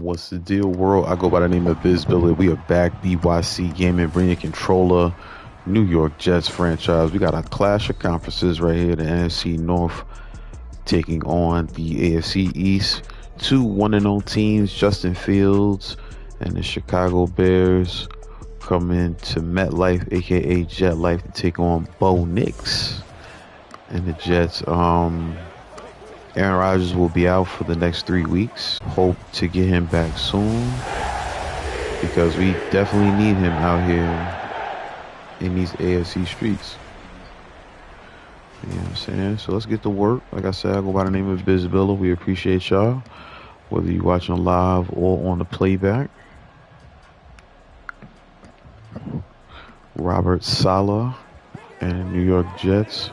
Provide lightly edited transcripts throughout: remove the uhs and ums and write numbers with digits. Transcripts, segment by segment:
What's the deal, world? I go by the name of Biz Billy. We are back. BYC Gaming, bringing controller, New York Jets franchise. We got a clash of conferences right here. The NFC North taking on the AFC East. Two 1-0 teams, Justin Fields and the Chicago Bears, coming to MetLife, aka Jet Life, to take on Bo Nix and the Jets. Aaron Rodgers will be out for the next 3 weeks. Hope to get him back soon because we definitely need him out here in these AFC streets. You know what I'm saying? So let's get to work. Like I said, I go by the name of Bizabilla. We appreciate y'all, whether you're watching live or on the playback. Robert Saleh and New York Jets.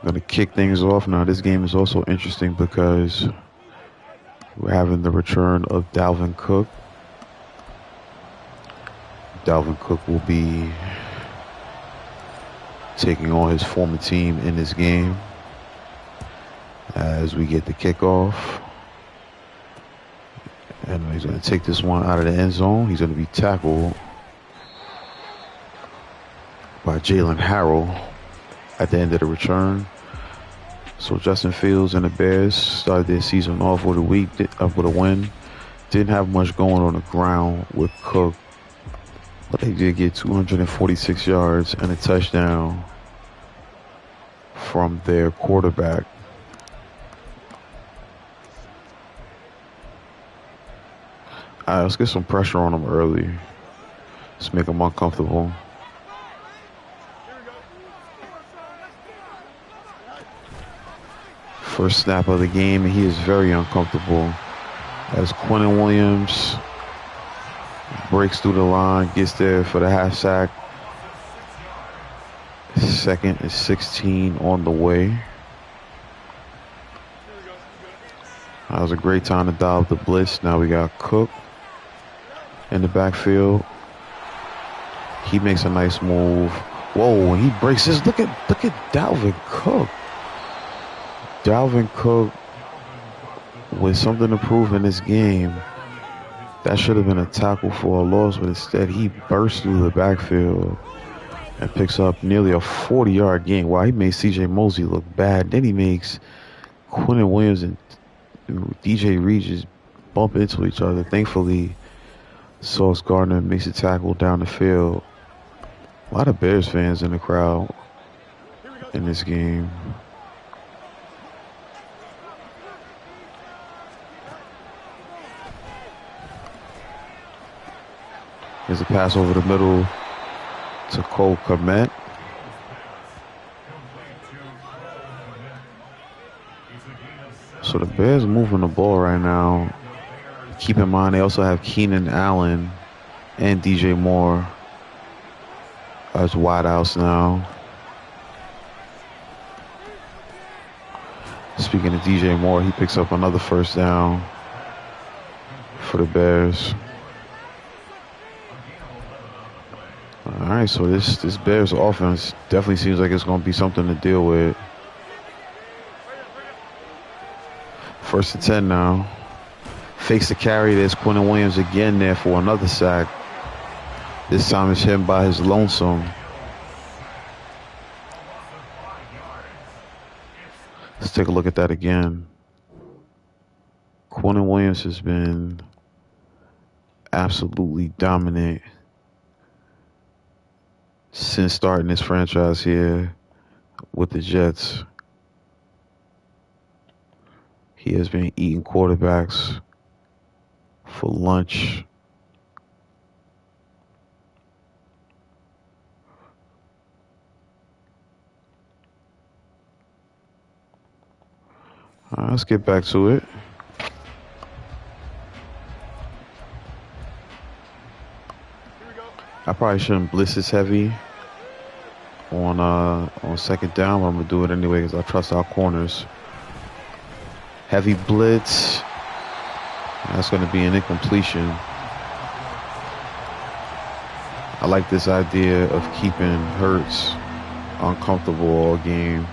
I'm going to kick things off now. This game is also interesting because we're having the return of Dalvin Cook. Dalvin Cook will be taking on his former team in this game as we get the kickoff. And he's going to take this one out of the end zone. He's going to be tackled by Jalen Harrell at the end of the return. So Justin Fields and the Bears started their season off with a win. Didn't have much going on the ground with Cook, but they did get 246 yards and a touchdown from their quarterback. All right, let's get some pressure on them early. Let's make them uncomfortable. First snap of the game, and he is very uncomfortable as Quinnen Williams breaks through the line, gets there for the half sack. 2nd and 16 on the way. That was a great time to dial up the blitz. Now we got Cook in the backfield. He makes a nice move. Whoa, and he breaks this. Look at Dalvin Cook. Dalvin Cook with something to prove in this game. That should have been a tackle for a loss, but instead he bursts through the backfield and picks up nearly a 40-yard gain. Wow, he made C.J. Mosley look bad. Then he makes Quinnen Williams and D.J. Reed just bump into each other. Thankfully, Sauce Gardner makes a tackle down the field. A lot of Bears fans in the crowd in this game. There's a pass over the middle to Cole Kmet. So the Bears moving the ball right now. Keep in mind they also have Keenan Allen and DJ Moore as wideouts now. Speaking of DJ Moore, he picks up another first down for the Bears. All right, so this Bears offense definitely seems like it's going to be something to deal with. 1st and 10 now. Fakes the carry. There's Quinnen Williams again there for another sack. This time it's him by his lonesome. Let's take a look at that again. Quinnen Williams has been absolutely dominant since starting this franchise here with the Jets. He has been eating quarterbacks for lunch. All right, let's get back to it. I probably shouldn't blitz this heavy on 2nd down, but I'm gonna do it anyway because I trust our corners. Heavy blitz. That's gonna be an incompletion. I like this idea of keeping Hurts uncomfortable all game.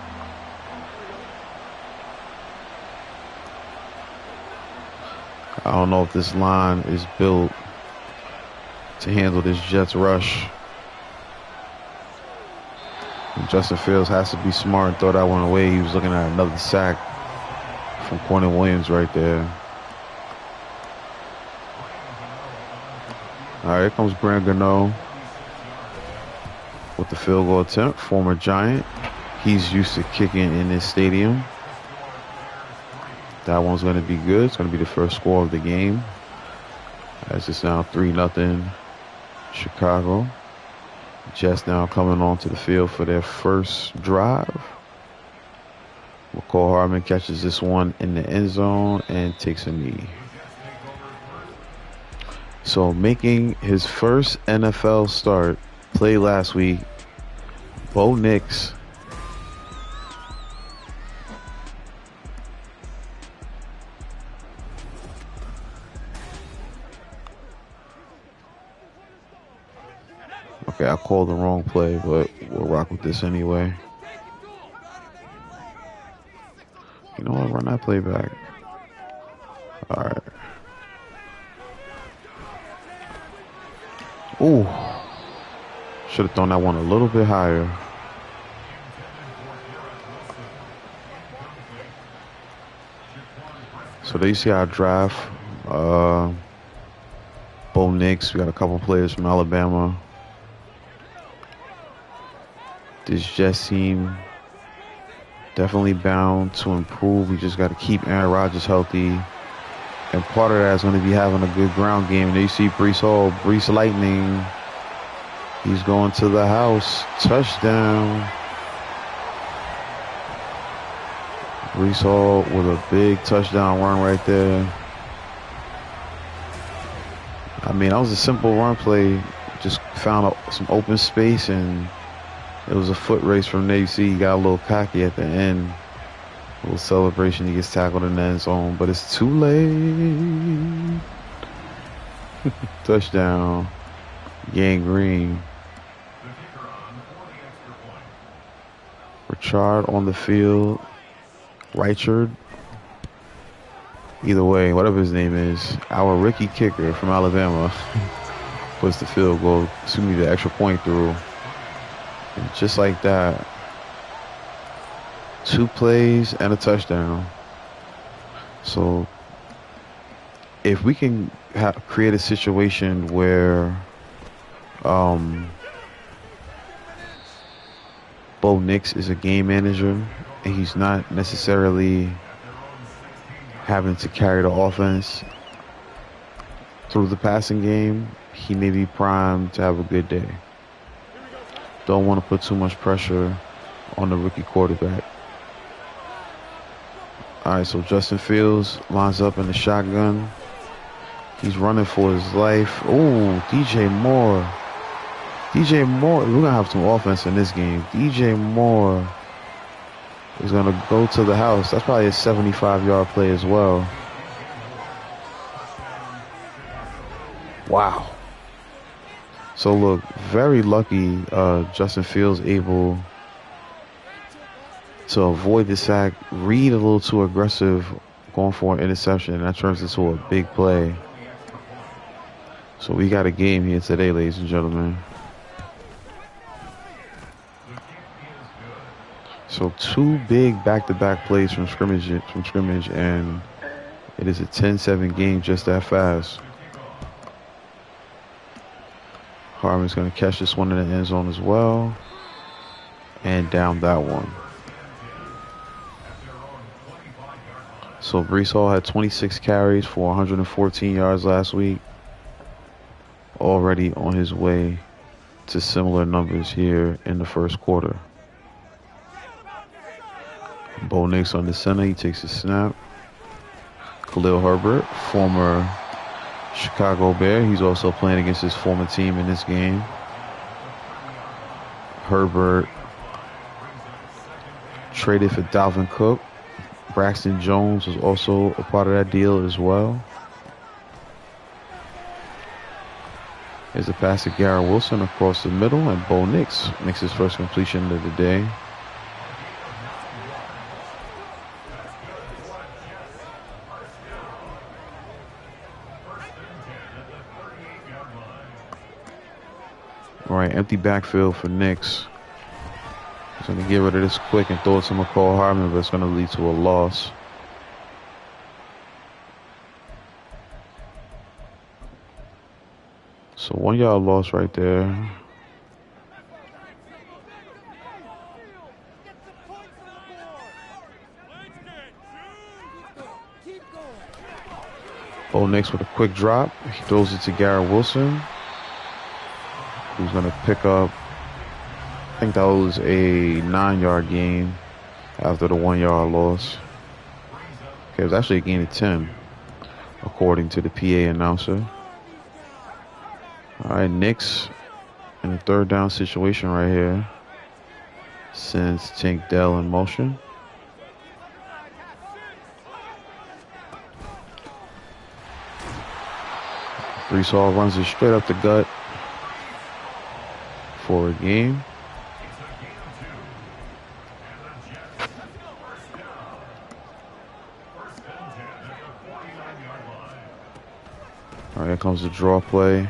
I don't know if this line is built to handle this Jets rush. And Justin Fields has to be smart and throw that one away. He was looking at another sack from Cornell Williams right there. All right, here comes Grant Gano with the field goal attempt. Former Giant. He's used to kicking in this stadium. That one's going to be good. It's going to be the first score of the game. As it's now 3-0 Chicago. Jets now coming onto the field for their first drive. McCall Hardman catches this one in the end zone and takes a knee. So making his first NFL start, played last week, Bo Nix. Okay, I called the wrong play, but we'll rock with this anyway. You know what? Run that play back. All right. Ooh. Should have thrown that one a little bit higher. So there you see our draft. Bo Nix. We got a couple players from Alabama. This Jets team definitely bound to improve. We just got to keep Aaron Rodgers healthy. And part of that is going to be having a good ground game. And there you see Breece Hall, Breece Lightning. He's going to the house. Touchdown. Breece Hall with a big touchdown run right there. I mean, that was a simple run play. Just found some open space, and it was a foot race from there. You see he got a little cocky at the end. A little celebration. He gets tackled in the end zone, but it's too late. Touchdown. Gang Green. Richard on the field. Reichard. Either way, whatever his name is, our rookie kicker from Alabama puts the field goal, the extra point through. And just like that, 2 plays and a touchdown. So if we can create a situation where Bo Nix is a game manager and he's not necessarily having to carry the offense through the passing game, he may be primed to have a good day. Don't want to put too much pressure on the rookie quarterback. All right, so Justin Fields lines up in the shotgun. He's running for his life. Oh, DJ Moore. DJ Moore, we're going to have some offense in this game. DJ Moore is going to go to the house. That's probably a 75-yard play as well. Wow. So look, very lucky Justin Fields able to avoid the sack, read a little too aggressive, going for an interception, and that turns into a big play. So we got a game here today, ladies and gentlemen. So 2 big back-to-back plays from scrimmage, and it is a 10-7 game just that fast. Harmon's going to catch this one in the end zone as well. And down that one. So Breece Hall had 26 carries for 114 yards last week. Already on his way to similar numbers here in the first quarter. Bo Nix on the center. He takes a snap. Khalil Herbert, former Chicago Bear. He's also playing against his former team in this game. Herbert traded for Dalvin Cook. Braxton Jones was also a part of that deal as well. Here's a pass to Garrett Wilson across the middle, and Bo Nix makes his first completion of the day. All right, empty backfield for Knicks. He's going to get rid of this quick and throw it to McCall Hardman, but it's going to lead to a loss. So 1 yard loss right there. Bo Nix with a quick drop. He throws it to Garrett Wilson, who's going to pick up, I think that was a 9-yard gain after the 1 yard loss. Okay, it was actually a gain of 10, according to the PA announcer. All right, Knicks in a third down situation right here. Sends Tank Dell in motion. Brees runs it straight up the gut for a game. All right, here comes the draw play.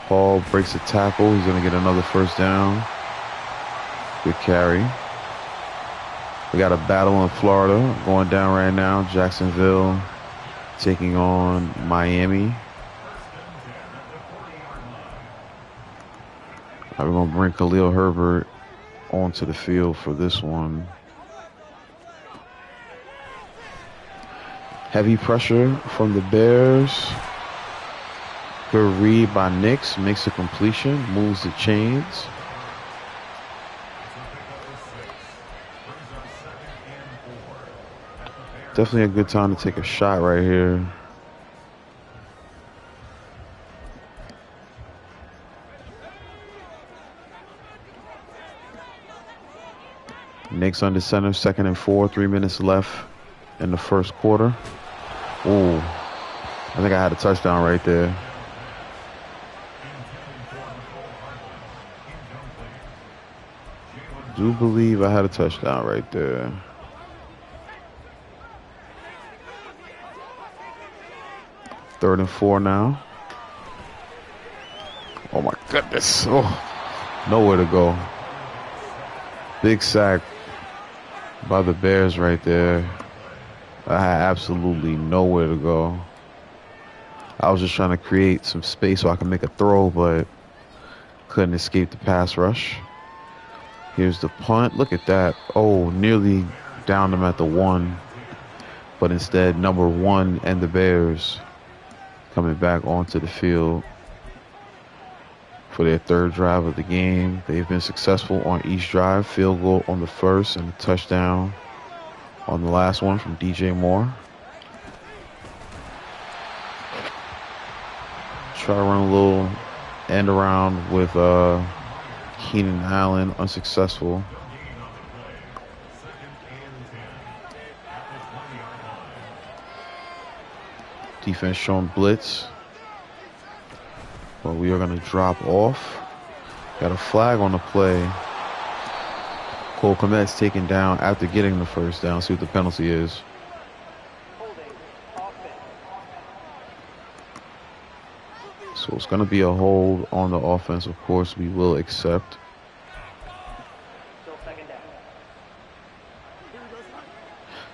Hall breaks a tackle. He's going to get another first down. Good carry. We got a battle in Florida going down right now. Jacksonville taking on Miami. We're going to bring Khalil Herbert onto the field for this one. Heavy pressure from the Bears. Good read by Knicks. Makes a completion. Moves the chains. Definitely a good time to take a shot right here. Knicks under center, 2nd and 4, 3 minutes left in the first quarter. Ooh, I think I had a touchdown right there. Do believe I had a touchdown right there. Third and 4 now. Oh my goodness. Oh, nowhere to go. Big sack by the Bears right there. I had absolutely nowhere to go. I was just trying to create some space so I could make a throw, but couldn't escape the pass rush. Here's the punt. Look at that. Oh, nearly downed them at the 1. But instead, number 1 and the Bears coming back onto the field for their third drive of the game. They've been successful on each drive. Field goal on the first and a touchdown on the last one from DJ Moore. Try to run a little end around with Keenan Allen, unsuccessful. Defense showing blitz. But we are going to drop off. Got a flag on the play. Cole Kmet's taken down after getting the first down. See what the penalty is. So it's going to be a hold on the offense. Of course, we will accept.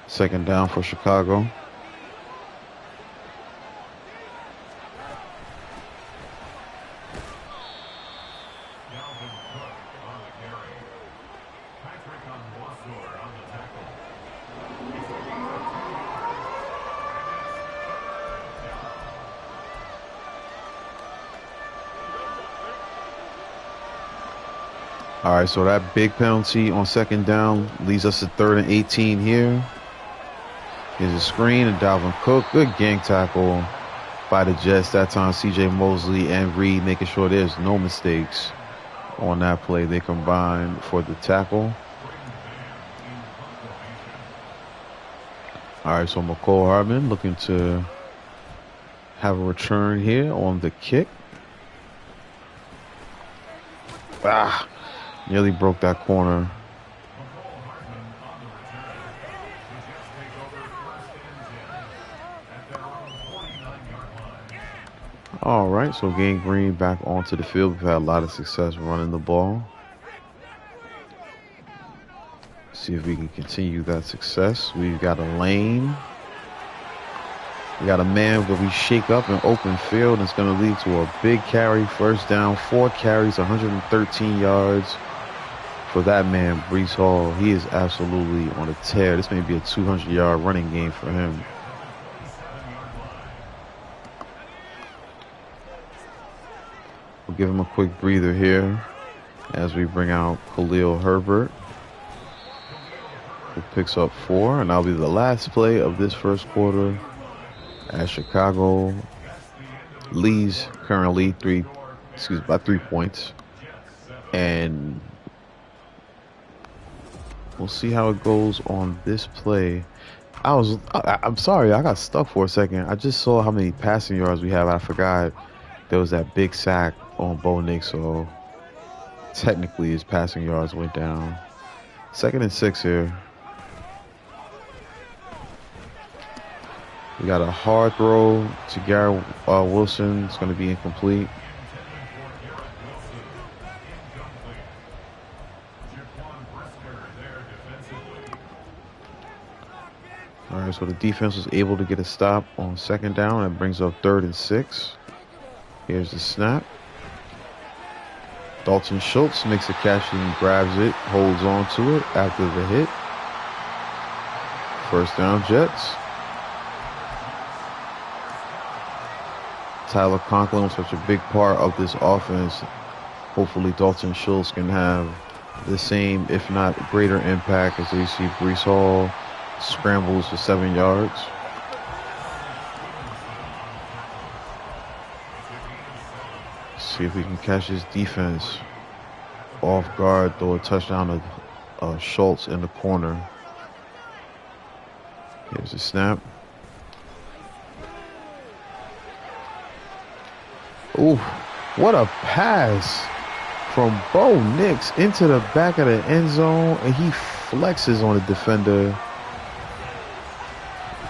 Second down for Chicago. All right, so that big penalty on second down leads us to 3rd and 18 here. Here's a screen and Dalvin Cook. Good gang tackle by the Jets. That time CJ Mosley and Reed making sure there's no mistakes on that play. They combine for the tackle. All right, so McCall Hardman looking to have a return here on the kick. Nearly broke that corner. All right, so Gang Green back onto the field. We've had a lot of success running the ball. See if we can continue that success. We've got a lane. We got a man where we shake up an open field. And it's going to lead to a big carry, first down, 4 carries, 113 yards for that man, Breece Hall. He is absolutely on a tear. This may be a 200-yard running game for him. We'll give him a quick breather here as we bring out Khalil Herbert, who picks up 4, and that'll be the last play of this first quarter as Chicago leads currently by 3 points. And we'll see how it goes on this play. I'm sorry, I got stuck for a second. I just saw how many passing yards we have. I forgot there was that big sack on Bo Nix, so technically his passing yards went down. 2nd and 6 here. We got a hard throw to Garrett Wilson. It's going to be incomplete. All right, so the defense was able to get a stop on 2nd down. That brings up 3rd and 6. Here's the snap. Dalton Schultz makes a catch and grabs it, holds on to it after the hit. First down, Jets. Tyler Conklin was such a big part of this offense. Hopefully Dalton Schultz can have the same, if not greater impact as you see Breece Hall scrambles for 7 yards. See if we can catch his defense off guard, throw a touchdown to Schultz in the corner. Here's the snap. Ooh, what a pass from Bo Nix into the back of the end zone, and he flexes on the defender.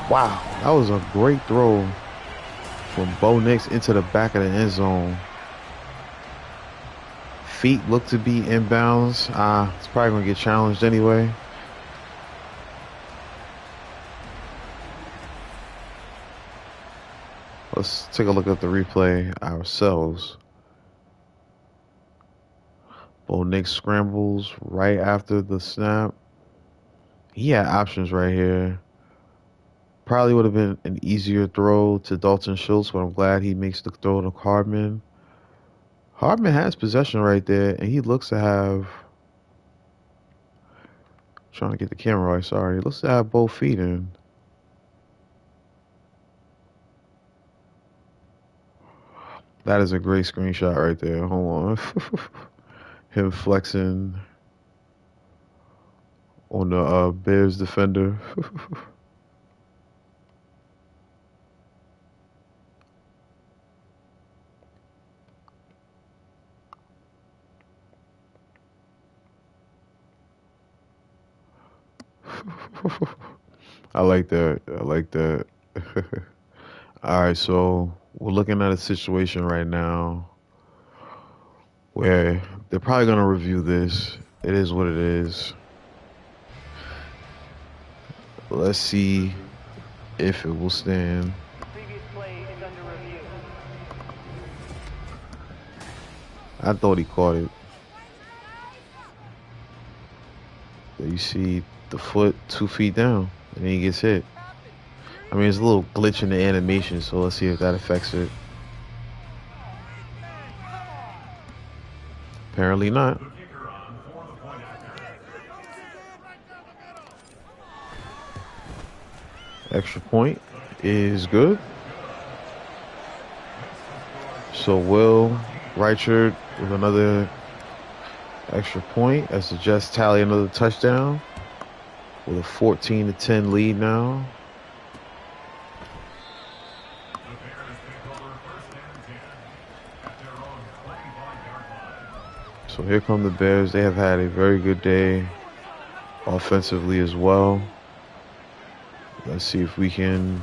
Wow, that was a great throw from Bo Nix into the back of the end zone. Feet look to be inbounds. It's probably going to get challenged anyway. Let's take a look at the replay ourselves. Bo Nix scrambles right after the snap. He had options right here. Probably would have been an easier throw to Dalton Schultz, but I'm glad he makes the throw to Hardman. Hardman has possession right there, and he looks to have... Trying to get the camera right, sorry. He looks to have both feet in. That is a great screenshot right there. Hold on. Him flexing on the Bears defender. I like that. I like that. All right, so we're looking at a situation right now where they're probably going to review this. It is what it is. Let's see if it will stand. I thought he caught it. You see the foot 2 feet down, and then he gets hit. I mean, there's a little glitch in the animation, so let's see if that affects it. Apparently not. Extra point is good. So Will Reichard with another extra point as the Jets tally another touchdown with a 14-10 lead now. So here come the Bears. They have had a very good day offensively as well. Let's see if we can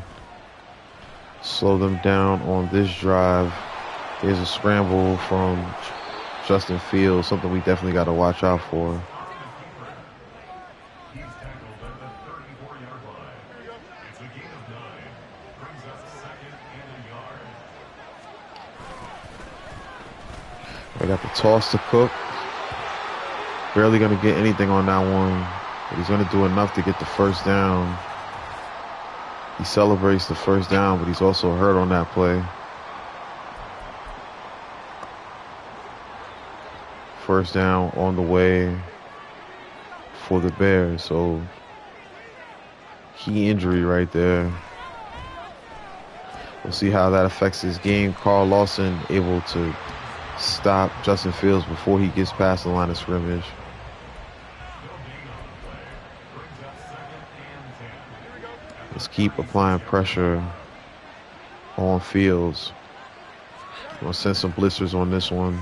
slow them down on this drive. Here's a scramble from Justin Fields, something we definitely got to watch out for. I got the toss to Cook. Barely going to get anything on that one, but he's going to do enough to get the first down. He celebrates the first down, but he's also hurt on that play. First down on the way for the Bears. So key injury right there. We'll see how that affects his game. Carl Lawson able to stop Justin Fields before he gets past the line of scrimmage. Let's keep applying pressure on Fields. We'll send some blitzers on this one.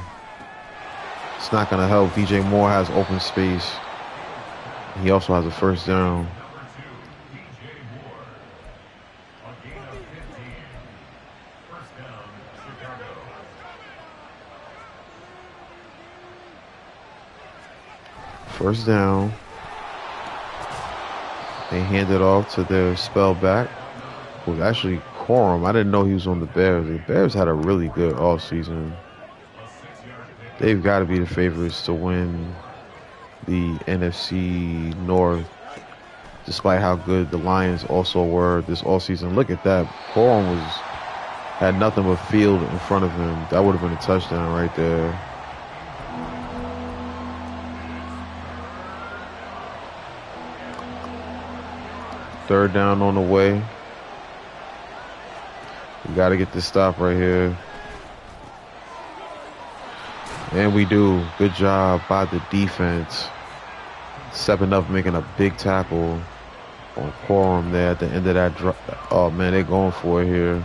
It's not going to help. DJ Moore has open space. He also has a first down. First down. They hand it off to their spellback, who's actually Corum. I didn't know he was on the Bears. The Bears had a really good offseason. They've got to be the favorites to win the NFC North, despite how good the Lions also were this offseason. Look at that. Corum had nothing but field in front of him. That would have been a touchdown right there. Third down on the way. We got to get this stop right here. And we do. Good job by the defense. Stepping up, making a big tackle on Corum there at the end of that drop. Oh, man, they're going for it here.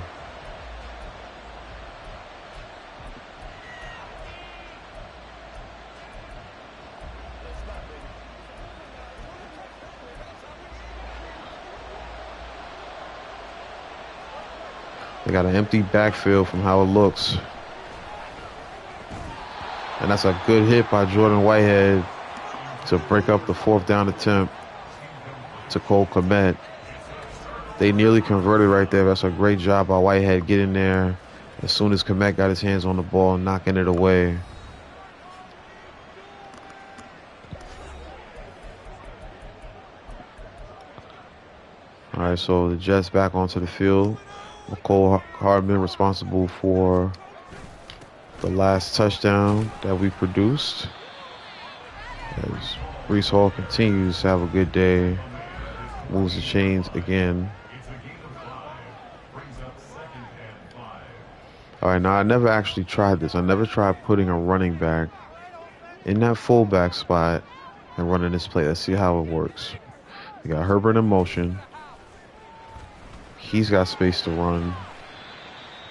They got an empty backfield from how it looks. And that's a good hit by Jordan Whitehead to break up the fourth down attempt to Cole Kmet. They nearly converted right there. That's a great job by Whitehead getting there as soon as Kmet got his hands on the ball and knocking it away. All right, so the Jets back onto the field. McCole Hardman responsible for the last touchdown that we produced. As Breece Hall continues to have a good day. Moves the chains again. All right, now I never actually tried this. I never tried putting a running back in that fullback spot and running this play. Let's see how it works. We got Herbert in motion. He's got space to run.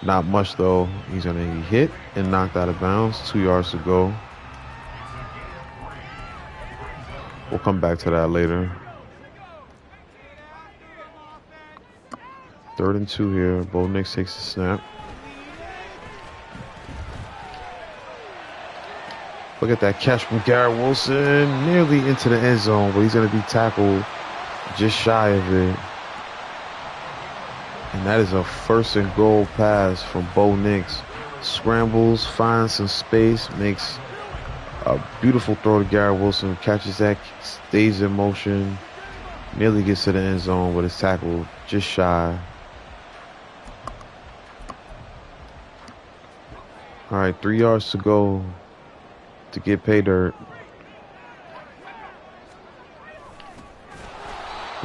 Not much, though. He's going to be hit and knocked out of bounds. 2 yards to go. We'll come back to that later. 3rd and 2 here. Bo Nix takes the snap. Look at that catch from Garrett Wilson. Nearly into the end zone, but he's going to be tackled just shy of it. And that is a 1st and goal pass from Bo Nix. Scrambles, finds some space, makes a beautiful throw to Garrett Wilson. Catches that, stays in motion, nearly gets to the end zone, but is tackled just shy. All right, 3 yards to go to get pay dirt.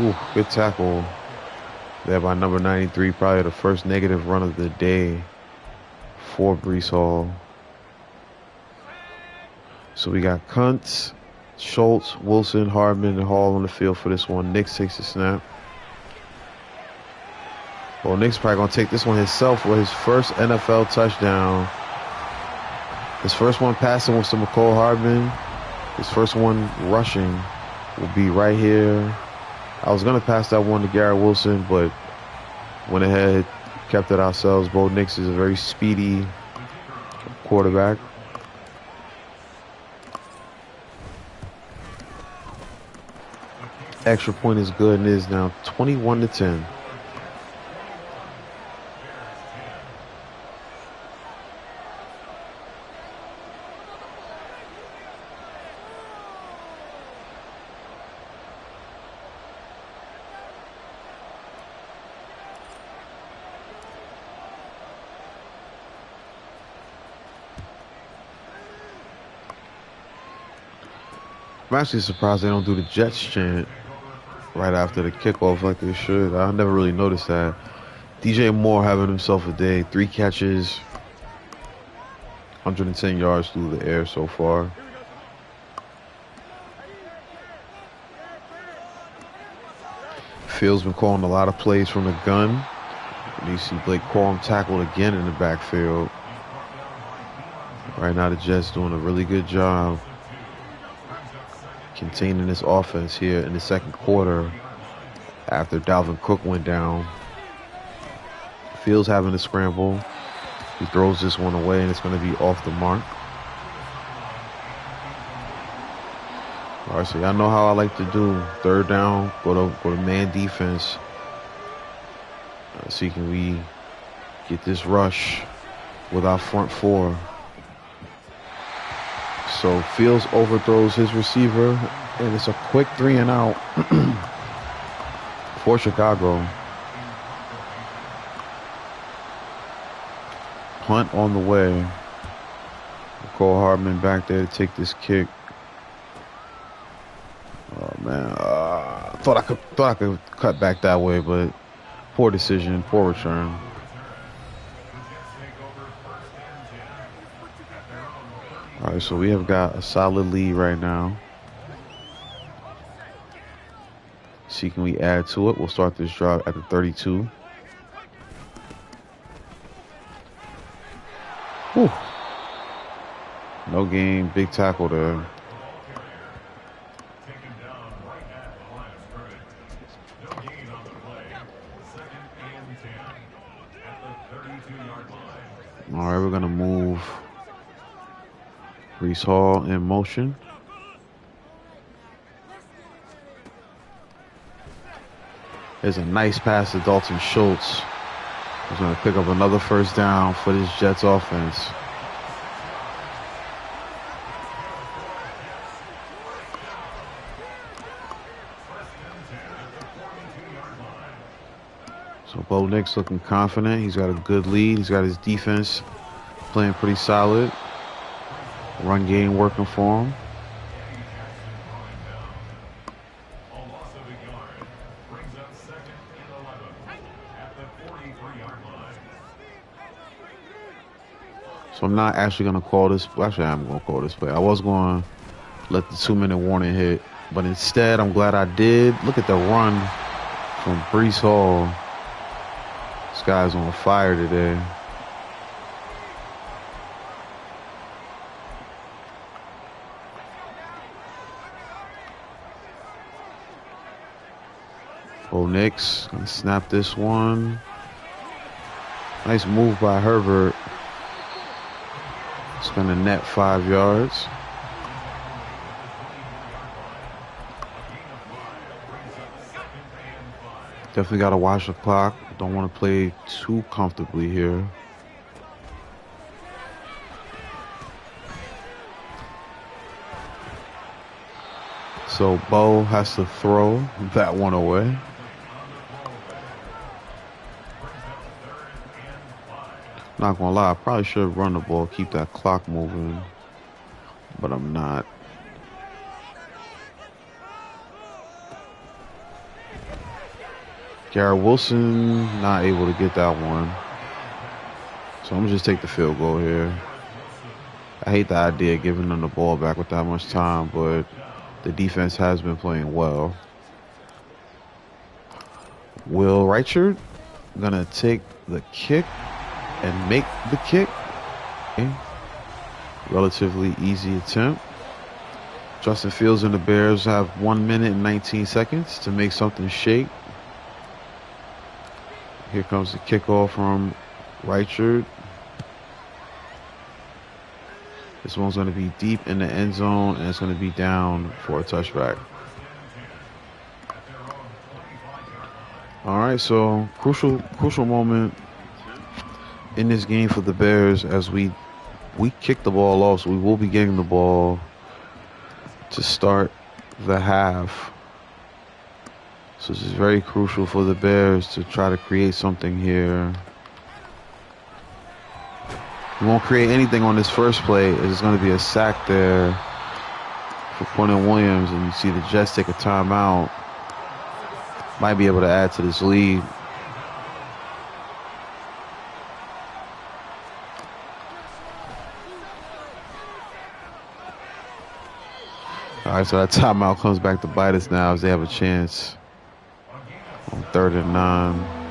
Ooh, good tackle there by number 93, probably the first negative run of the day for Breece Hall. So we got Kuntz, Schultz, Wilson, Hardman, and Hall on the field for this one. Nix takes the snap. Well, Nix probably going to take this one himself for his first NFL touchdown. His first one passing was to McCole Hardman. His first one rushing will be right here. I was going to pass that one to Garrett Wilson, but went ahead, kept it ourselves. Bo Nix is a very speedy quarterback. Extra point is good and it is now 21-10. I'm actually surprised they don't do the Jets chant right after the kickoff like they should. I never really noticed that. DJ Moore having himself a day. 3 catches, 110 yards through the air so far. Fields been calling a lot of plays from the gun. And you see Blake Corum tackled again in the backfield. Right now the Jets doing a really good job containing this offense here in the second quarter after Dalvin Cook went down. Fields having to scramble. He throws this one away and it's going to be off the mark. All right, so y'all know how I like to do. Third down, go to man defense. See can we get this rush with our front four. So Fields overthrows his receiver, and it's a quick 3 and out for Chicago. Hunt on the way. Cole Hardman back there to take this kick. Oh man, thought I could cut back that way, but poor decision, poor return. All right, so we have got a solid lead right now. See, can we add to it? We'll start this drive at the 32. Whew. No game, big tackle there. All right, we're gonna move Breece Hall in motion. There's a nice pass to Dalton Schultz. He's going to pick up another first down for this Jets offense. So Bo Nix looking confident. He's got a good lead. He's got his defense playing pretty solid. Run game working for him. So I'm not actually going to call this. Well, actually, I'm going to call this play. I was going to let the 2-minute warning hit, but instead, I'm glad I did. Look at the run from Breece Hall. This guy's on fire today. Bo Nix gonna snap this one. Nice move by Herbert. It's gonna net 5 yards. Definitely gotta watch the clock. Don't want to play too comfortably here. So Bo has to throw that one away. Not gonna lie, I probably should run the ball, keep that clock moving, but I'm not. Garrett Wilson not able to get that one, so I'm gonna just take the field goal here. I hate the idea of giving them the ball back with that much time, but the defense has been playing well. Will Reichard gonna take the kick and make the kick. Okay. Relatively easy attempt. Justin Fields and the Bears have 1 minute and 19 seconds to make something shake. Here comes the kickoff from Reichard. This one's going to be deep in the end zone, and it's going to be down for a touchback. All right, so crucial moment in this game for the Bears as we kick the ball off, so we will be getting the ball to start the half. So this is very crucial for the Bears to try to create something here. We won't create anything on this first play. There's going to be a sack there for Quentin Williams, and you see the Jets take a timeout. Might be able to add to this lead. All right, so that timeout comes back to bite us now as they have a chance on 3rd and 9.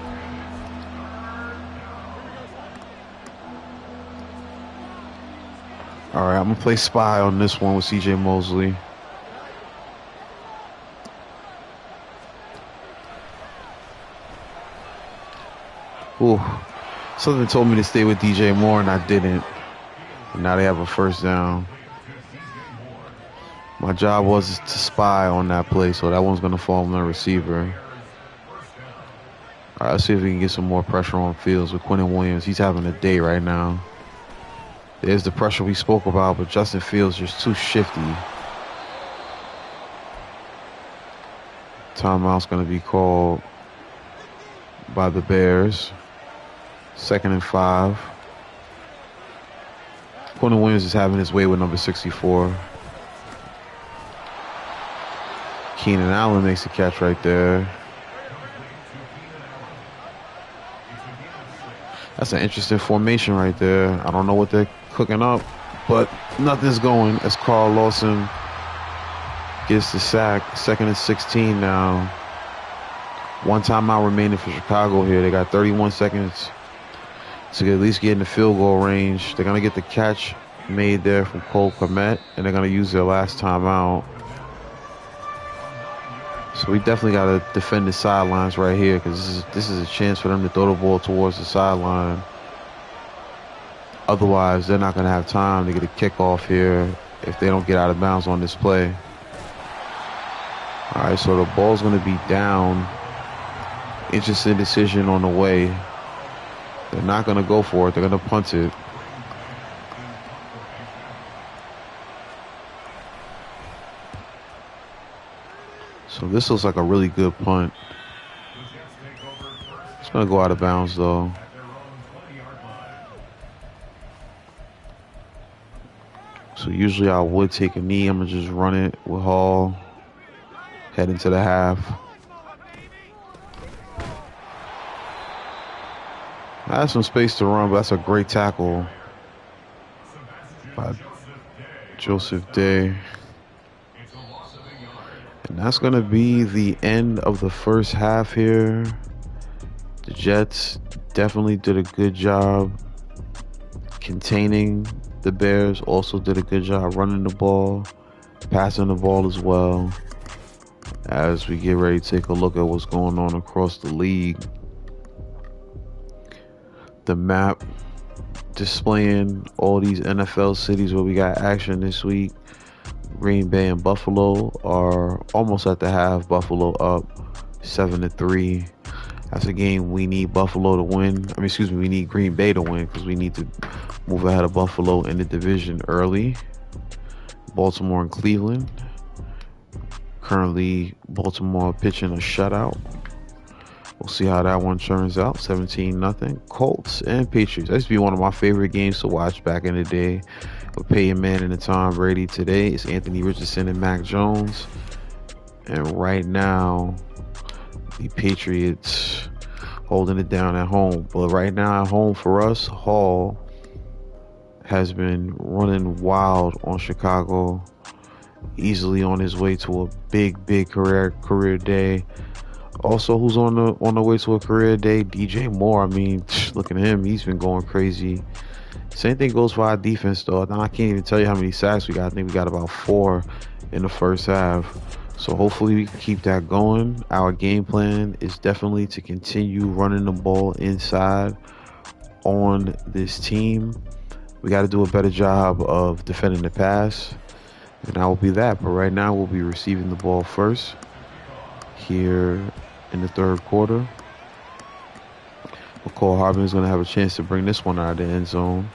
All right, I'm going to play spy on this one with C.J. Mosley. Ooh, something told me to stay with DJ Moore, and I didn't. And now they have a first down. My job was to spy on that play, so that one's going to fall on the receiver. All right, let's see if we can get some more pressure on Fields with Quentin Williams. He's having a day right now. There's the pressure we spoke about, but Justin Fields just too shifty. Timeout's going to be called by the Bears. 2nd and 5. Quentin Williams is having his way with number 64. Keenan Allen makes the catch right there. That's an interesting formation right there. I don't know what they're cooking up, but nothing's going as Carl Lawson gets the sack. 2nd and 16 now. One timeout remaining for Chicago here. They got 31 seconds to at least get in the field goal range. They're going to get the catch made there from Cole Kmet, and they're going to use their last timeout. So we definitely got to defend the sidelines right here, because this is a chance for them to throw the ball towards the sideline. Otherwise, they're not going to have time to get a kickoff here if they don't get out of bounds on this play. All right, so the ball's going to be down. Interesting decision on the way. They're not going to go for it. They're going to punt it. So this looks like a really good punt. It's going to go out of bounds, though. So usually I would take a knee. I'm going to just run it with Hall. Head into the half. I have some space to run, but that's a great tackle by Joseph Day. And that's going to be the end of the first half here. The Jets definitely did a good job containing the Bears. Also did a good job running the ball, passing the ball as well. As we get ready to take a look at what's going on across the league. The map displaying all these NFL cities where we got action this week. Green Bay and Buffalo are almost at the half. Buffalo up 7-3. That's a game we need Buffalo to win. We need Green Bay to win, because we need to move ahead of Buffalo in the division early. Baltimore and Cleveland. Currently, Baltimore pitching a shutout. We'll see how that one turns out. 17-0. Colts and Patriots. That used to be one of my favorite games to watch back in the day. With Peyton Manning and Tom Brady. Today it's Anthony Richardson and Mac Jones. And right now, the Patriots holding it down at home. But right now at home for us, Hall has been running wild on Chicago. Easily on his way to a big career day. Also, who's on the way to a career day? DJ Moore. I mean, look at him. He's been going crazy. Same thing goes for our defense, though. Now, I can't even tell you how many sacks we got. I think we got about 4 in the first half. So hopefully we can keep that going. Our game plan is definitely to continue running the ball inside on this team. We got to do a better job of defending the pass, and that will be that. But right now, we'll be receiving the ball first here in the third quarter. McCall Harbin is going to have a chance to bring this one out of the end zone.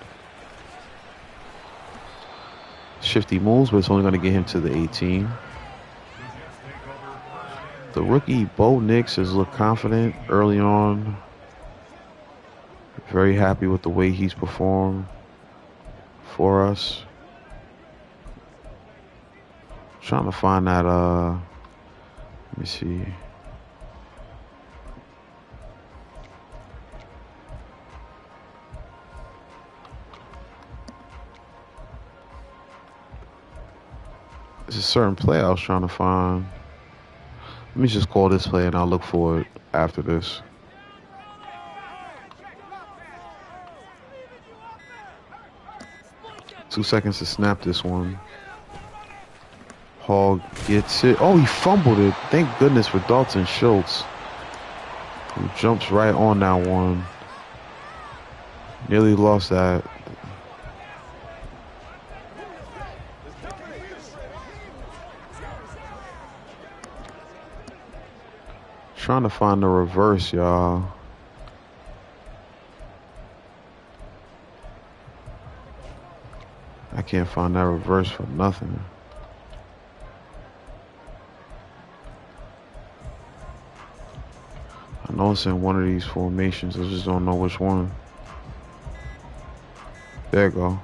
Shifty moves, but it's only going to get him to the 18. The rookie, Bo Nix, has looked confident early on. Very happy with the way he's performed for us. Trying to find that, let me see. There's a certain play I was trying to find. Let me just call this play and I'll look for it after this. Two seconds to snap this one. Hall gets it. Oh, he fumbled it. Thank goodness for Dalton Schultz, who jumps right on that one. Nearly lost that. Trying to find the reverse, y'all. I can't find that reverse for nothing. I know it's in one of these formations. I just don't know which one. There you go.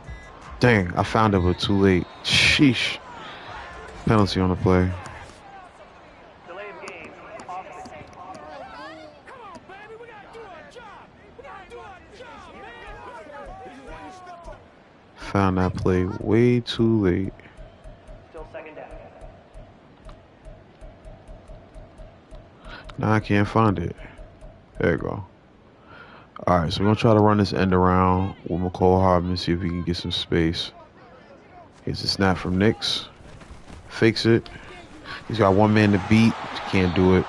Dang, I found it, but too late. Sheesh. Penalty on the play. Found that play way too late. Still second down. Now I can't find it. There you go. Alright, so we're going to try to run this end around with McCall Harbin, see if we can get some space. Here's a snap from Nix. Fakes it. He's got one man to beat. Can't do it.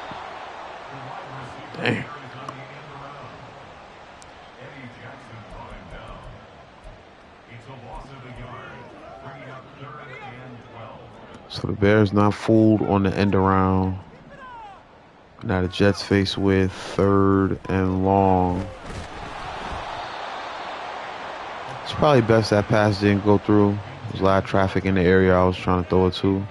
Dang. So the Bears not fooled on the end around. Now the Jets face with 3rd and long. It's probably best that pass didn't go through. There's a lot of traffic in the area I was trying to throw it to.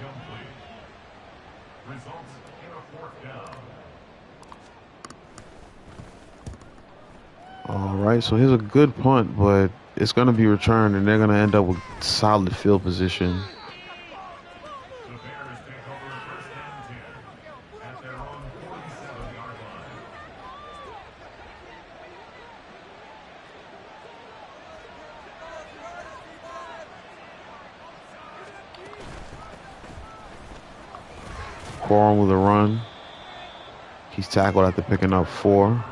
All right, so here's a good punt, but it's going to be returned, and they're going to end up with solid field position. Quarren with a run. He's tackled after picking up 4.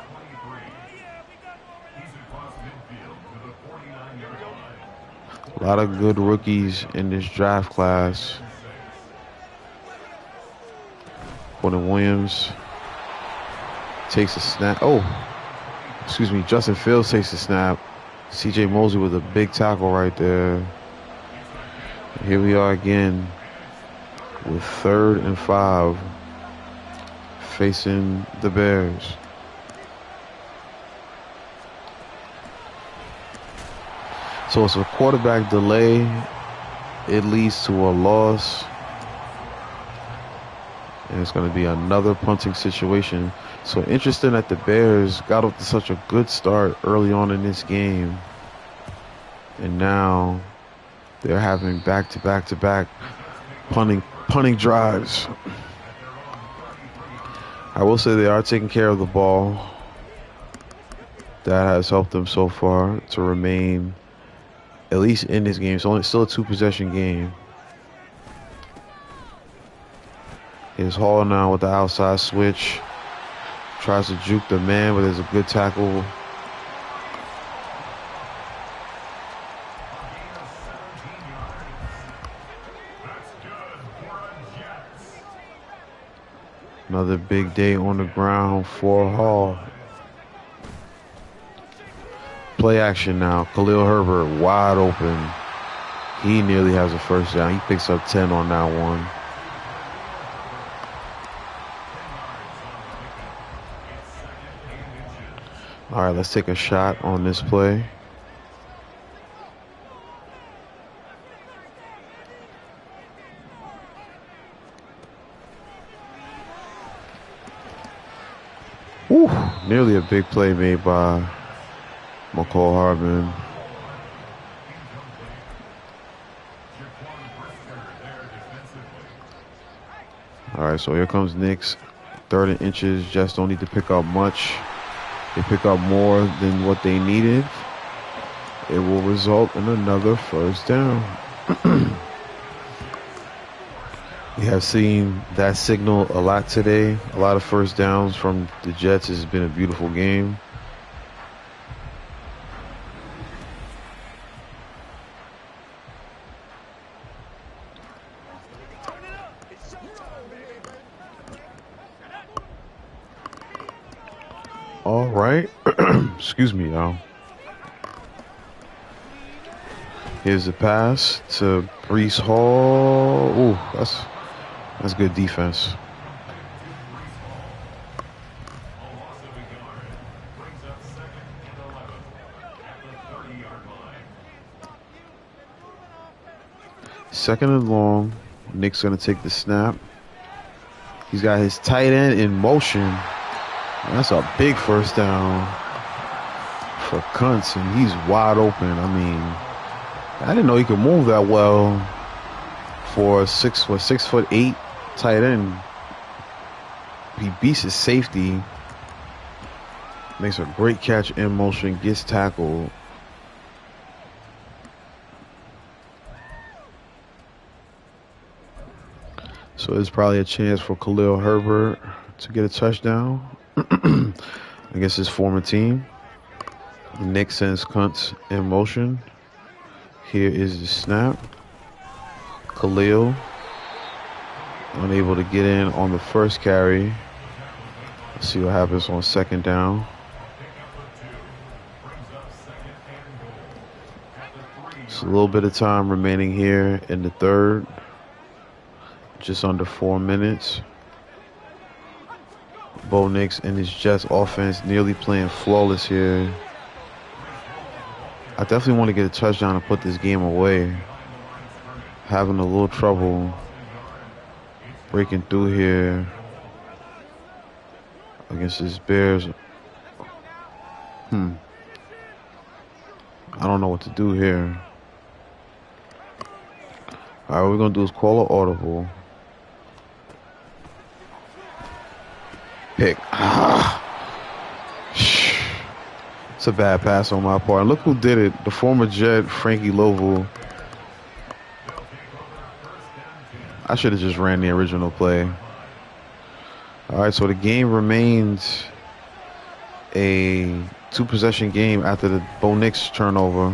A lot of good rookies in this draft class. Gordon Williams takes a snap. Oh, excuse me. Justin Fields takes a snap. C.J. Mosley with a big tackle right there. And here we are again with 3rd and 5 facing the Bears. So it's a quarterback delay. It leads to a loss. And it's going to be another punting situation. So interesting that the Bears got off to such a good start early on in this game. And now they're having back-to-back punting drives. I will say they are taking care of the ball. That has helped them so far to remain at least in this game. It's still a 2-possession game. Here's Hall now with the outside switch. Tries to juke the man, but there's a good tackle. Another big day on the ground for Hall. Play action now. Khalil Herbert wide open. He nearly has a first down. He picks up 10 on that one. All right, let's take a shot on this play. Woo, nearly a big play made by McCall Harbin. All right, so here comes Knicks. 3rd and inches. Jets don't need to pick up much. They pick up more than what they needed. It will result in another first down. We have seen that signal a lot today. A lot of first downs from the Jets. It's been a beautiful game. All right. Excuse me, y'all. Here's the pass to Breece Hall. Ooh, that's good defense. Second and long. Nick's going to take the snap. He's got his tight end in motion. That's a big first down for Kuntz, and he's wide open. I mean, I didn't know he could move that well for a 6'8" tight end. He beats his safety, makes a great catch in motion, gets tackled. So there's probably a chance for Khalil Herbert to get a touchdown against his former team. Nick sends Kuntz in motion. Here is the snap. Khalil unable to get in on the first carry. Let's see what happens on second down. Just a little bit of time remaining here in the third. Just under 4 minutes. Bo Nix and his Jets offense nearly playing flawless here. I definitely want to get a touchdown and put this game away. Having a little trouble breaking through here against this Bears. I don't know what to do here. All right, what we're going to do is call an audible. Pick. It's a bad pass on my part. Look who did it. The former Jet, Frankie Louisville. I should have just ran the original play. All right, so the game remains a 2-possession game after the Bo Nix turnover.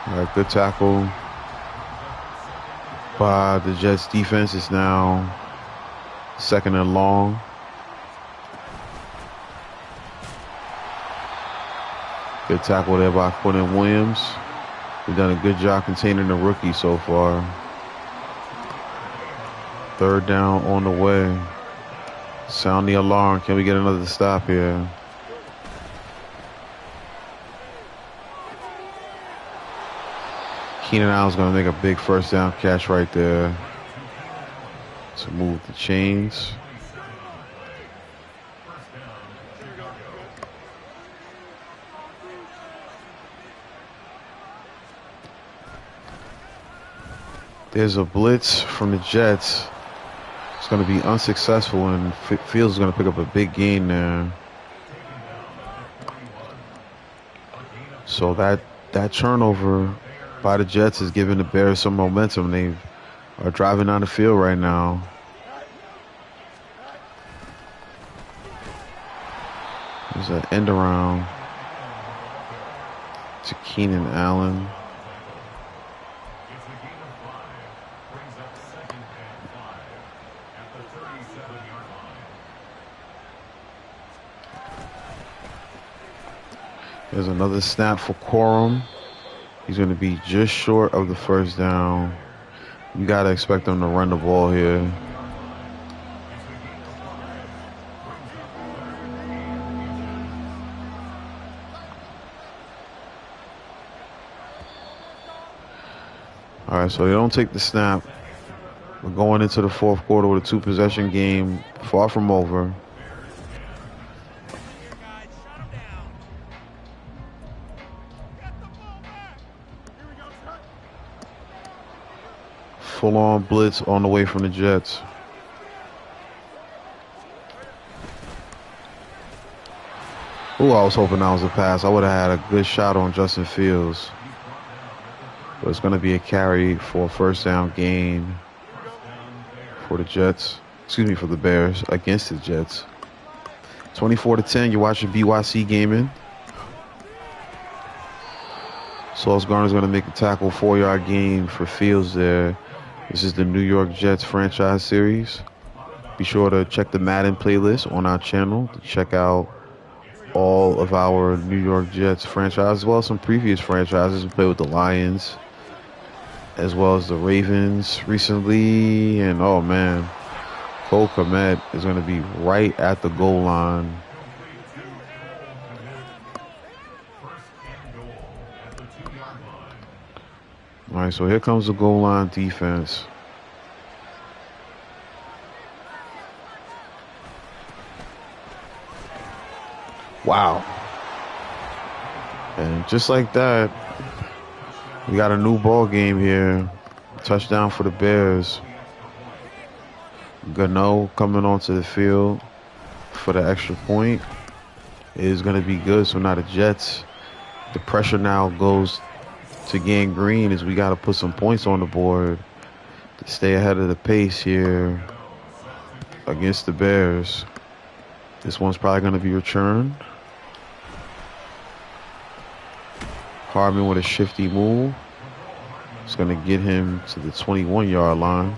All right, good tackle by the Jets defense. It's now second and long. Good tackle there by Quentin Williams. We've done a good job containing the rookie so far. Third down on the way. Sound the alarm. Can we get another stop here? Keenan Allen's going to make a big first down catch right there to move the chains. There's a blitz from the Jets. It's going to be unsuccessful, and Fields is going to pick up a big gain there. So that turnover by the Jets is giving the Bears some momentum. They are driving down the field right now. There's an end around to Keenan Allen. There's another snap for Quorum. He's going to be just short of the first down. You got to expect them to run the ball here. All right, so they don't take the snap. We're going into the fourth quarter with a two-possession game, far from over. Full-on blitz on the way from the Jets. Ooh, I was hoping that was a pass. I would have had a good shot on Justin Fields. But it's going to be a carry for a first down gain for the Jets. Excuse me, for the Bears against the Jets. 24-10, you're watching BYC Gaming. Sauce Gardner's going to make a tackle, 4-yard gain for Fields there. This is the New York Jets franchise series. Be sure to check the Madden playlist on our channel to check out all of our New York Jets franchise, as well as some previous franchises. We played with the Lions, as well as the Ravens recently. And, oh, man, Cole Kmet is going to be right at the goal line. All right, so here comes the goal line defense. Wow. And just like that, we got a new ball game here. Touchdown for the Bears. Gano coming onto the field for the extra point is going to be good. So now the Jets, the pressure now goes to Gang Green as we got to put some points on the board to stay ahead of the pace here against the Bears. This one's probably going to be returned. Hardman with a shifty move. It's going to get him to the 21-yard line.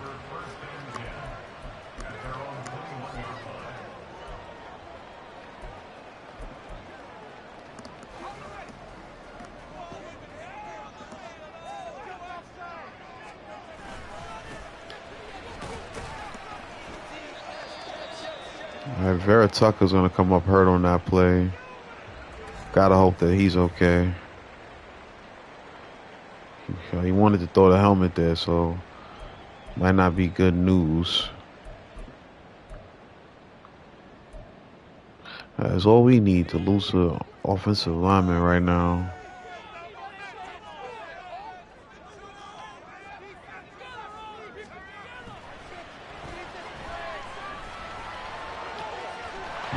All right, Vera Tucker's going to come up hurt on that play. Gotta hope that he's okay. He wanted to throw the helmet there, so might not be good news. That's all we need to lose an offensive lineman right now.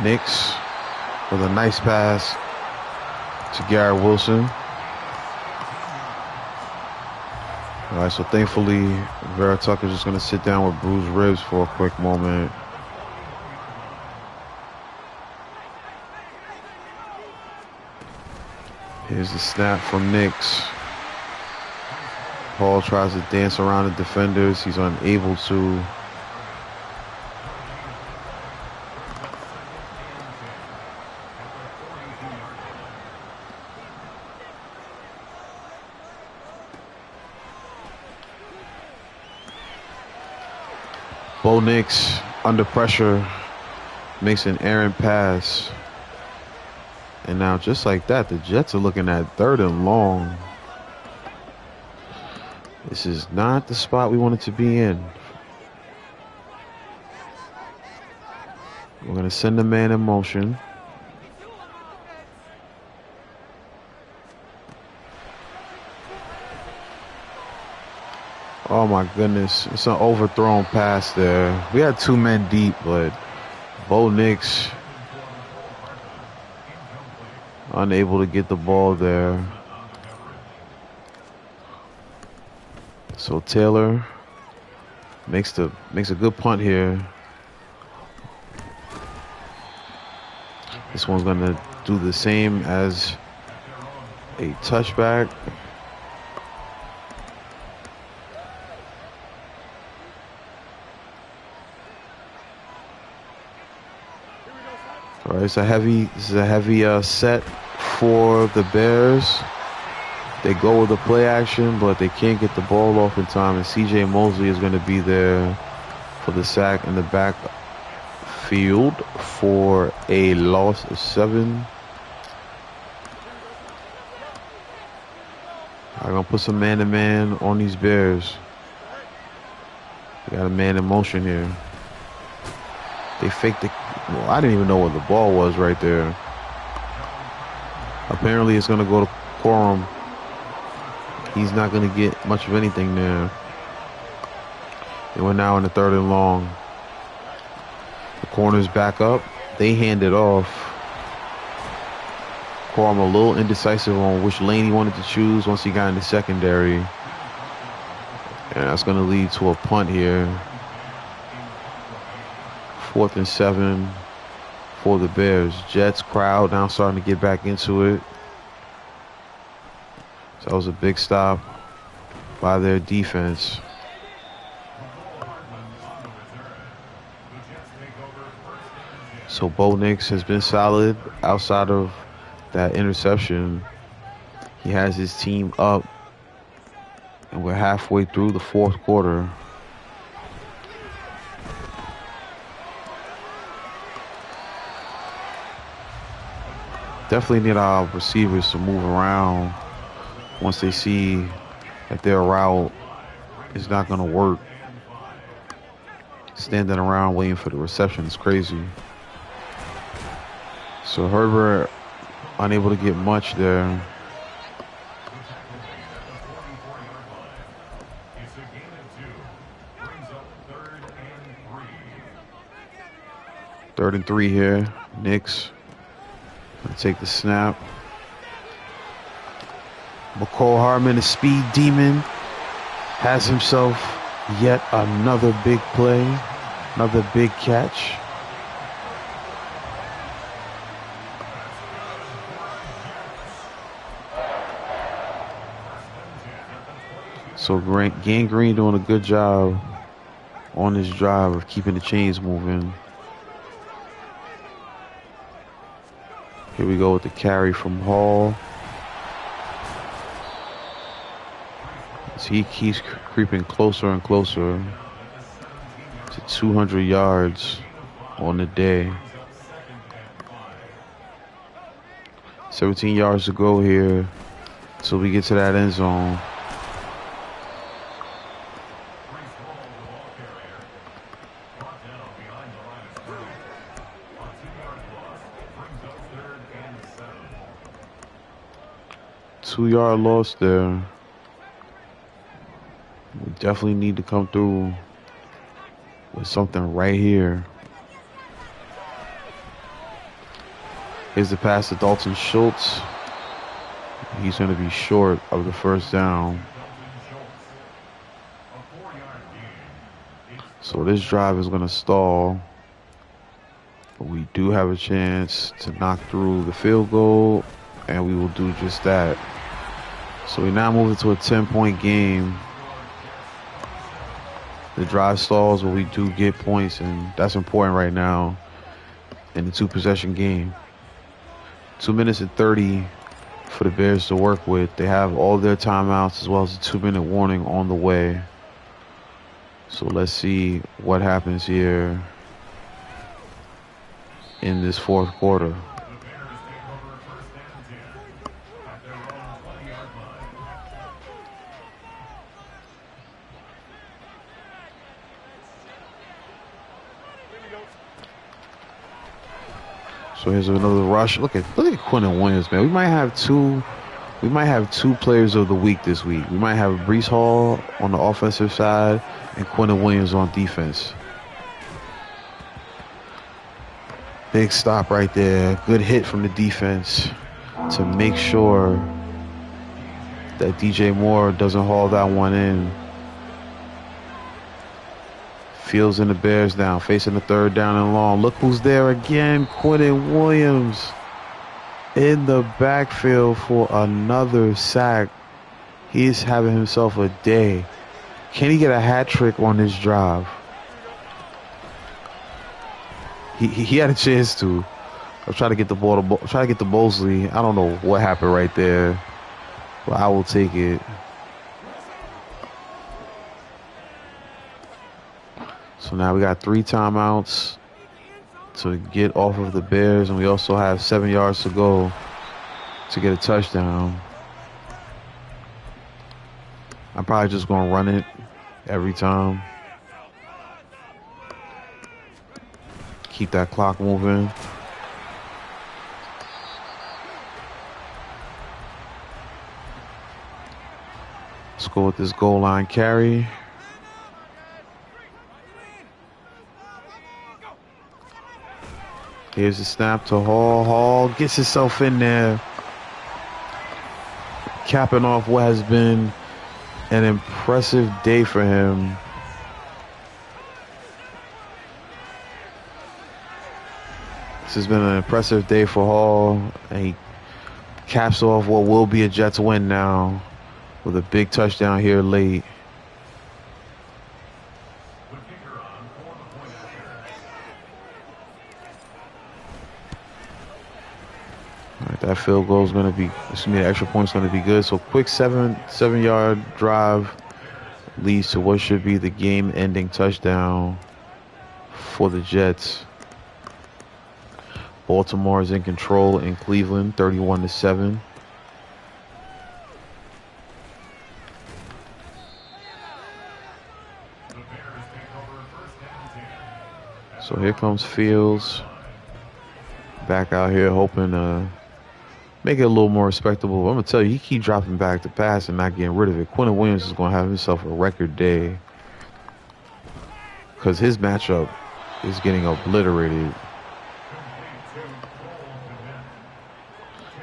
Nix with a nice pass to Garrett Wilson. All right, so thankfully, Vera Tucker's just going to sit down with bruised ribs for a quick moment. Here's the snap from Nix. Hall tries to dance around the defenders. He's unable to. Bo Nix, under pressure, makes an errant pass. And now, just like that, the Jets are looking at 3rd and long. This is not the spot we wanted to be in. We're going to send the man in motion. Oh my goodness, it's an overthrown pass there. We had 2 men deep, but Bo Nix unable to get the ball there. So Taylor makes a good punt here. This one's gonna do the same as a touchback. All right, this is a heavy set for the Bears. They go with the play action, but they can't get the ball off in time. And C.J. Mosley is going to be there for the sack in the backfield for a loss of 7. I'm going to put some man-to-man on these Bears. We got a man in motion here. They faked it. Well, I didn't even know what the ball was right there. Apparently, it's going to go to Corum. He's not going to get much of anything there. And we're now in the 3rd and long. The corner's back up. They hand it off. Corum a little indecisive on which lane he wanted to choose once he got in the secondary. And that's going to lead to a punt here. 4th and 7 for the Bears. Jets crowd now starting to get back into it. So that was a big stop by their defense. So Bo Nix has been solid outside of that interception. He has his team up, and we're halfway through the 4th quarter. Definitely need our receivers to move around once they see that their route is not going to work. Standing around waiting for the reception is crazy. So Herbert unable to get much there. Third and 3 here. Knicks gonna take the snap. McCall Hardman, the speed demon, has himself yet another big play, another big catch. So Gang Green doing a good job on this drive of keeping the chains moving. Here we go with the carry from Hall. As he keeps creeping closer and closer to 200 yards on the day. 17 yards to go here until we get to that end zone. Two-yard loss there. We definitely need to come through with something right here. Here's the pass to Dalton Schultz. He's going to be short of the first down. So this drive is going to stall. But we do have a chance to knock through the field goal, and we will do just that. So we now move into a 10-point game. The drive stalls, but we do get points, and that's important right now in the 2-possession game. 2 minutes and 30 for the Bears to work with. They have all their timeouts as well as a 2-minute warning on the way. So let's see what happens here in this 4th quarter. So here's another rush. Look at Quentin Williams, man. We might have two players of the week this week. We might have Breece Hall on the offensive side and Quentin Williams on defense. Big stop right there. Good hit from the defense to make sure that DJ Moore doesn't haul that one in. Fields and the Bears down, facing the 3rd down and long. Look who's there again. Quentin Williams in the backfield for another sack. He's having himself a day. Can he get a hat trick on this drive? He had a chance to. I'll try to get the ball try to get the Mosley. I don't know what happened right there, but I will take it. So now we got 3 timeouts to get off of the Bears, and we also have 7 yards to go to get a touchdown. I'm probably just going to run it every time. Keep that clock moving. Let's go with this goal line carry. Here's the snap to Hall. Hall gets himself in there, capping off what has been an impressive day for him. This has been an impressive day for Hall, and he caps off what will be a Jets win now with a big touchdown here late. All right, that field goal is going to be, the extra point is going to be good. So quick 7-yard drive leads to what should be the game-ending touchdown for the Jets. Baltimore is in control in Cleveland, 31-7. So here comes Fields back out here hoping to make it a little more respectable. I'm going to tell you, he keep dropping back to pass and not getting rid of it. Quentin Williams is going to have himself a record day because his matchup is getting obliterated.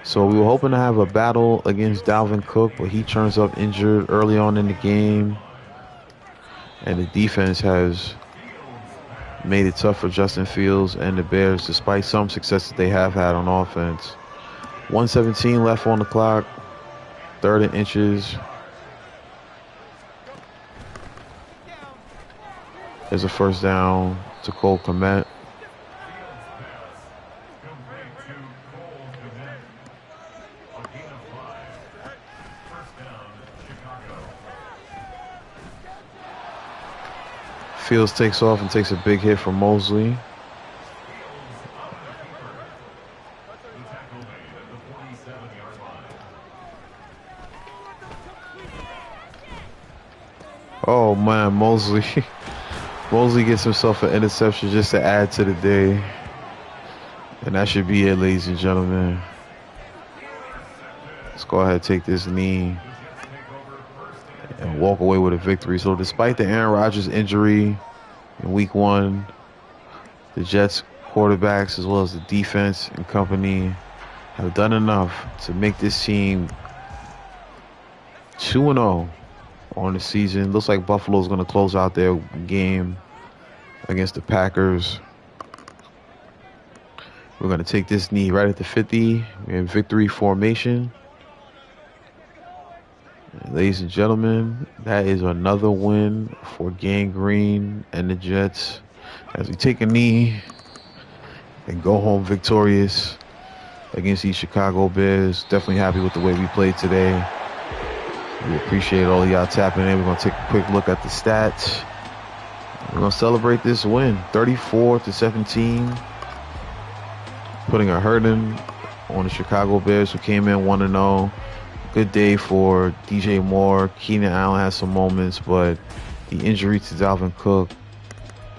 So we were hoping to have a battle against Dalvin Cook, but he turns up injured early on in the game. And the defense has made it tough for Justin Fields and the Bears, despite some success that they have had on offense. 1:17 left on the clock. 3rd and inches. There's a first down to Cole Kmet. Fields takes off and takes a big hit from Mosley. Oh man, Mosley. Mosley gets himself an interception just to add to the day. And that should be it, ladies and gentlemen. Let's go ahead and take this knee and walk away with a victory. So despite the Aaron Rodgers injury in week 1, the Jets quarterbacks as well as the defense and company have done enough to make this team 2-0 on the season. Looks like Buffalo's going to close out their game against the Packers. We're going to take this knee right at the 50. We're in victory formation. Ladies and gentlemen, that is another win for Gang Green and the Jets as we take a knee and go home victorious against these Chicago Bears. Definitely happy with the way we played today. We appreciate all of y'all tapping in. We're going to take a quick look at the stats. We're going to celebrate this win, 34-17, putting a hurting on the Chicago Bears, who came in 1-0. Good day for DJ Moore. Keenan Allen has some moments, but the injury to Dalvin Cook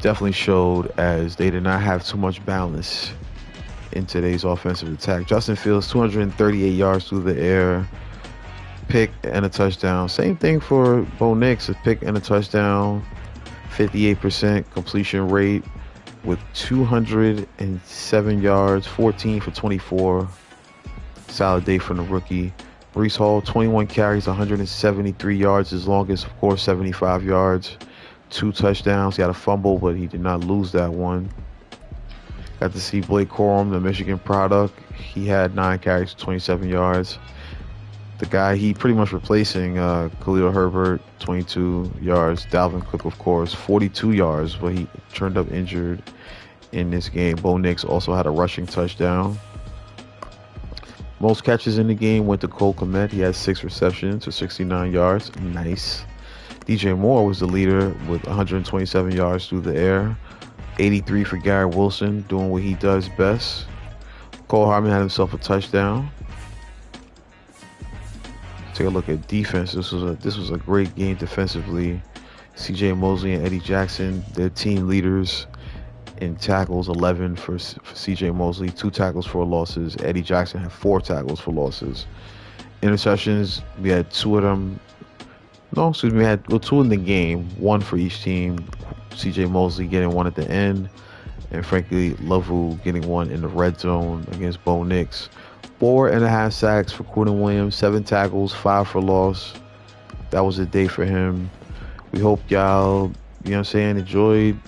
definitely showed as they did not have too much balance in today's offensive attack. Justin Fields, 238 yards through the air, pick and a touchdown. Same thing for Bo Nix, a pick and a touchdown, 58% completion rate with 207 yards, 14 for 24. Solid day from the rookie. Breece Hall, 21 carries, 173 yards. His longest, of course, 75 yards. 2 touchdowns. He had a fumble, but he did not lose that one. Got to see Blake Corum, the Michigan product. He had 9 carries, 27 yards. The guy, he pretty much replacing Khalil Herbert, 22 yards. Dalvin Cook, of course, 42 yards, but he turned up injured. in this game. Bo Nix also had a rushing touchdown. Most catches in the game went to Cole Kmet. He had 6 receptions for 69 yards. Nice. DJ Moore was the leader with 127 yards through the air. 83 for Garrett Wilson, doing what he does best. Cole Hartman had himself a touchdown. Take a look at defense. This was a great game defensively. C.J. Mosley and Eddie Jackson, their team leaders in tackles. 11 for C.J. Mosley, 2 tackles for losses. Eddie Jackson had 4 tackles for losses. Interceptions, we had 2 of them. No, excuse me, we had 2 in the game, 1 for each team. C.J. Mosley getting 1 at the end, and frankly, Lovell getting 1 in the red zone against Bo Nix. 4.5 sacks for Quinton Williams, 7 tackles, 5 for loss. That was a day for him. We hope y'all, enjoyed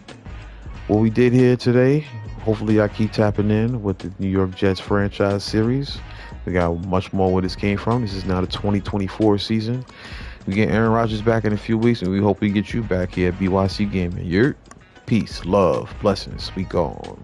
what we did here today. Hopefully y'all keep tapping in with the New York Jets franchise series. We got much more where this came from. This is now the 2024 season. We get Aaron Rodgers back in a few weeks, and we hope we get you back here at BYC Gaming. Peace, love, blessings. We gone.